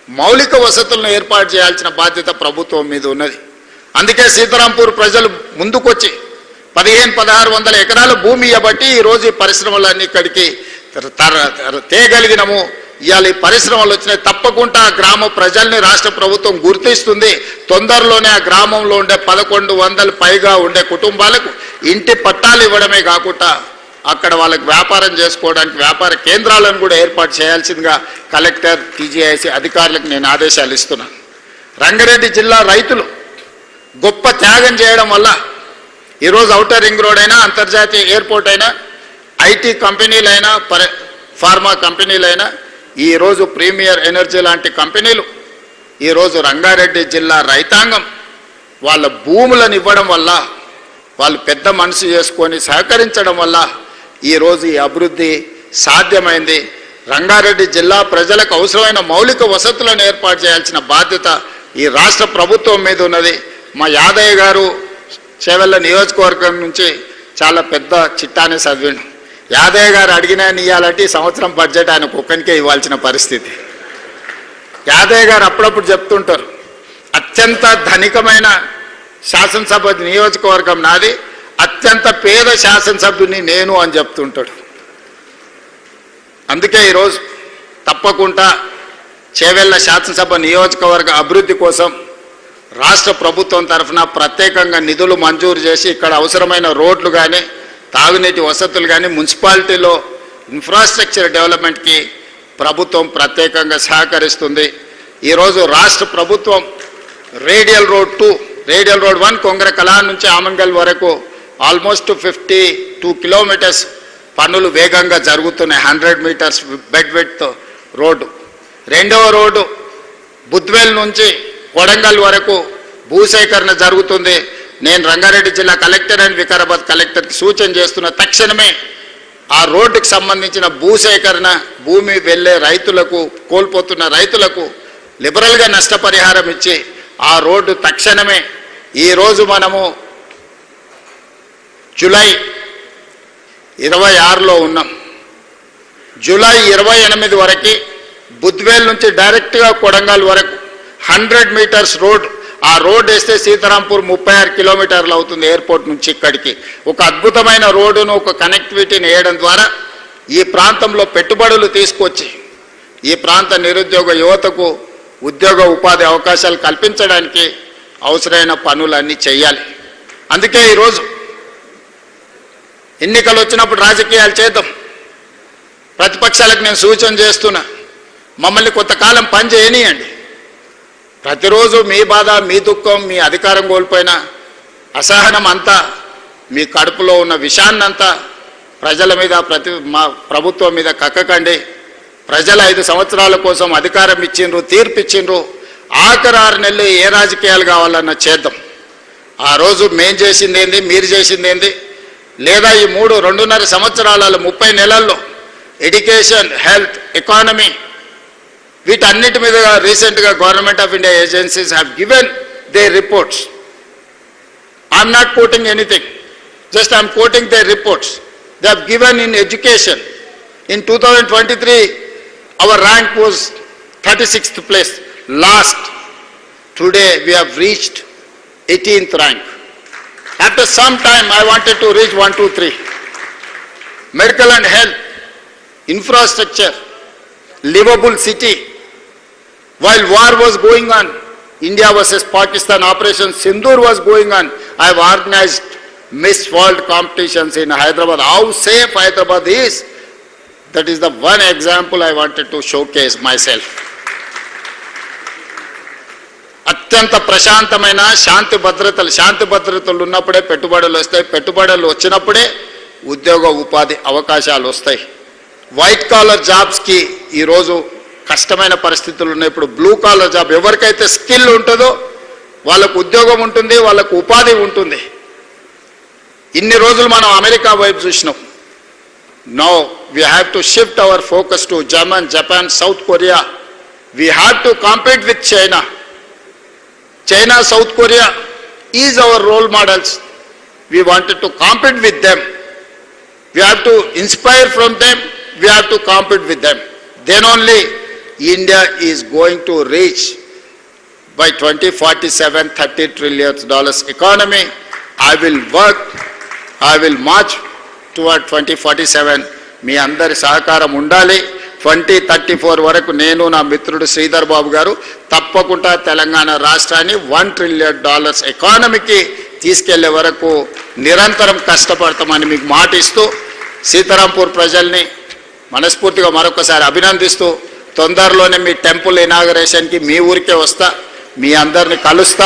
మౌలిక వసతులను ఏర్పాటు చేయాల్సిన బాధ్యత ప్రభుత్వం మీద ఉన్నది. అందుకే సీతారాంపూర్ ప్రజలు ముందుకొచ్చి 1500-1600 ఎకరాల భూమి ఇవ్వబట్టి ఈరోజు ఈ పరిశ్రమలన్నీ ఇక్కడికి తేగలిగినము. ఇవాళ ఈ పరిశ్రమలు వచ్చినాయి. తప్పకుండా గ్రామ ప్రజల్ని రాష్ట్ర ప్రభుత్వం గుర్తిస్తుంది. తొందరలోనే ఆ గ్రామంలో ఉండే 1100 పైగా ఉండే కుటుంబాలకు ఇంటి పట్టాలు ఇవ్వడమే కాకుండా అక్కడ వాళ్ళకి వ్యాపారం చేసుకోవడానికి వ్యాపార కేంద్రాలను కూడా ఏర్పాటు చేయాల్సిందిగా కలెక్టర్, టీజీఐసీ అధికారులకు నేను ఆదేశాలు ఇస్తున్నాను. రంగారెడ్డి జిల్లా రైతులు గొప్ప త్యాగం చేయడం వల్ల ఈరోజు ఔటర్ రింగ్ రోడ్ అయినా, అంతర్జాతీయ ఎయిర్పోర్ట్ అయినా, ఐటీ కంపెనీలైనా, ఫార్మా కంపెనీలైనా, ఈరోజు ప్రీమియర్ ఎనర్జీ లాంటి కంపెనీలు ఈరోజు రంగారెడ్డి జిల్లా రైతాంగం వాళ్ళ భూములను ఇవ్వడం వల్ల, వాళ్ళు పెద్ద మనసు చేసుకొని సహకరించడం వల్ల ఈరోజు ఈ అభివృద్ధి సాధ్యమైంది. రంగారెడ్డి జిల్లా ప్రజలకు అవసరమైన మౌలిక వసతులను ఏర్పాటు చేయాల్సిన బాధ్యత ఈ రాష్ట్ర ప్రభుత్వం మీద ఉన్నది. మా యాదయ్య గారు చేవెళ్ళ నియోజకవర్గం నుంచి చాలా పెద్ద చిట్టానే చదివిండు. యాదయ్య గారు అడిగినా ఇవ్వాలంటే ఈ సంవత్సరం బడ్జెట్ ఆయనకు ఒక్కనికే ఇవ్వాల్సిన పరిస్థితి. యాదయ్య గారు అప్పుడప్పుడు చెప్తుంటారు, అత్యంత ధనికమైన శాసనసభ నియోజకవర్గం నాది, అత్యంత పేద శాసనసభ్యుని నేను అని చెప్తుంటాడు. అందుకే ఈరోజు తప్పకుండా చేవెళ్ళ శాసనసభ నియోజకవర్గ అభివృద్ధి కోసం రాష్ట్ర ప్రభుత్వం తరఫున ప్రత్యేకంగా నిధులు మంజూరు చేసి ఇక్కడ అవసరమైన రోడ్లు కానీ, తాగునీటి వసతులు కానీ, మున్సిపాలిటీలో ఇన్ఫ్రాస్ట్రక్చర్ డెవలప్మెంట్కి ప్రభుత్వం ప్రత్యేకంగా సహకరిస్తుంది. ఈరోజు రాష్ట్ర ప్రభుత్వం రేడియల్ రోడ్ 2, రేడియల్ రోడ్ 1 కొంగరకలా నుంచి ఆమన్గల్ వరకు ఆల్మోస్ట్ 52 కిలోమీటర్స్ పనులు వేగంగా జరుగుతున్నాయి. 100 మీటర్స్ బెడ్ విడ్త్ రోడ్డు. రెండవ రోడ్డు బుద్వేల్ నుంచి కొడంగల్ వరకు భూసేకరణ జరుగుతుంది. నేను రంగారెడ్డి జిల్లా కలెక్టర్ అండ్ వికారాబాద్ కలెక్టర్కి సూచన చేస్తున్న తక్షణమే ఆ రోడ్డుకి సంబంధించిన భూసేకరణ, భూమి వెళ్ళే రైతులకు, కోల్పోతున్న రైతులకు లిబరల్గా నష్టపరిహారం ఇచ్చి ఆ రోడ్డు తక్షణమే, ఈరోజు మనము జూలై 26లో ఉన్నాం. జూలై 28 వరకు బుద్వేల్ నుంచి డైరెక్ట్గా కొడంగల్ వరకు 100 మీటర్స్ రోడ్, ఆ రోడ్ వేస్తే సీతారాంపూర్ 36 కిలోమీటర్లు అవుతుంది ఎయిర్పోర్ట్ నుంచి ఇక్కడికి. ఒక అద్భుతమైన రోడ్డును, ఒక కనెక్టివిటీని వేయడం ద్వారా ఈ ప్రాంతంలో పెట్టుబడులు తీసుకొచ్చి ఈ ప్రాంత నిరుద్యోగ యువతకు ఉద్యోగ ఉపాధి అవకాశాలు కల్పించడానికి అవసరమైన పనులన్నీ చేయాలి. అందుకే ఈరోజు ఎన్నికలు వచ్చినప్పుడు రాజకీయాలు చేద్దాం. ప్రతిపక్షాలకు నేను సూచన చేస్తున్నా, మమ్మల్ని కొంతకాలం పని చేయనియండి. ప్రతిరోజు మీ బాధ, మీ దుఃఖం, మీ అధికారం కోల్పోయిన అసహనం అంతా, మీ కడుపులో ఉన్న విషాన్నంతా ప్రజల మీద, మా ప్రభుత్వం మీద కక్కకండి. ప్రజలు 5 సంవత్సరాల కోసం అధికారం ఇచ్చిండ్రు, తీర్పు ఇచ్చిండ్రు. ఆఖరి 6 నెలలు ఏ రాజకీయాలు కావాలన్నా చేద్దాం. ఆ రోజు మేం చేసింది ఏంది, మీరు చేసింది ఏంది, లేదా ఈ 2.5 సంవత్సరాలలో 30 నెలల్లో ఎడ్యుకేషన్, హెల్త్, ఎకానమీ, వీటన్నిటి మీద రీసెంట్గా government of India agencies have given their reports. I'm not quoting anything, just I'm quoting their reports. They have given in education. In 2023, our rank was 36th place. Last, today we have reached 18th rank. After some time, I wanted to reach 1, 2, 3. Medical and health, infrastructure, livable city. While war was going on, India versus Pakistan, Operation Sindoor was going on, I have organized Miss World competitions in Hyderabad. How safe Hyderabad is, that is the one example I wanted to showcase myself. అత్యంత ప్రశాంతమైన శాంతి భద్రతలు ఉన్నప్పుడే పెట్టుబడులు వస్తాయి. పెట్టుబడులు వచ్చినప్పుడే ఉద్యోగ ఉపాధి అవకాశాలు వస్తాయి. వైట్ కాలర్ జాబ్స్కి ఈరోజు కష్టమైన పరిస్థితులు ఉన్నాయి. ఇప్పుడు బ్లూ కాలర్ జాబ్, ఎవరికైతే స్కిల్ ఉంటుందో వాళ్ళకు ఉద్యోగం ఉంటుంది, వాళ్ళకు ఉపాధి ఉంటుంది. ఇన్ని రోజులు మనం అమెరికా వైపు చూసినాం. Now we have to shift our focus to German, Japan, South Korea. We have to compete with China. China, South Korea is our role models. We wanted to compete with them. We have to inspire from them. We have to compete with them. Then only India is going to reach by 2047 $30 trillion economy. I will work, I will march toward 2047. మీ అందరి సహకారం ఉండాలి. 2034 వరకు నేను నా మిత్రుడు శ్రీధర్ బాబు గారు తప్పకుండా తెలంగాణ రాష్ట్రాన్ని $1 trillion ఎకానమీకి తీసుకెళ్లే వరకు నిరంతరం కష్టపడతామని మీకు మాటిస్తూ సీతారాంపూర్ ప్రజల్ని మనస్ఫూర్తిగా మరొకసారి అభినందిస్తూ తొందరలోనే మీ టెంపుల్ ఇనాగరేషన్కి మీ ఊరికే వస్తా, మీ అందరిని కలుస్తా.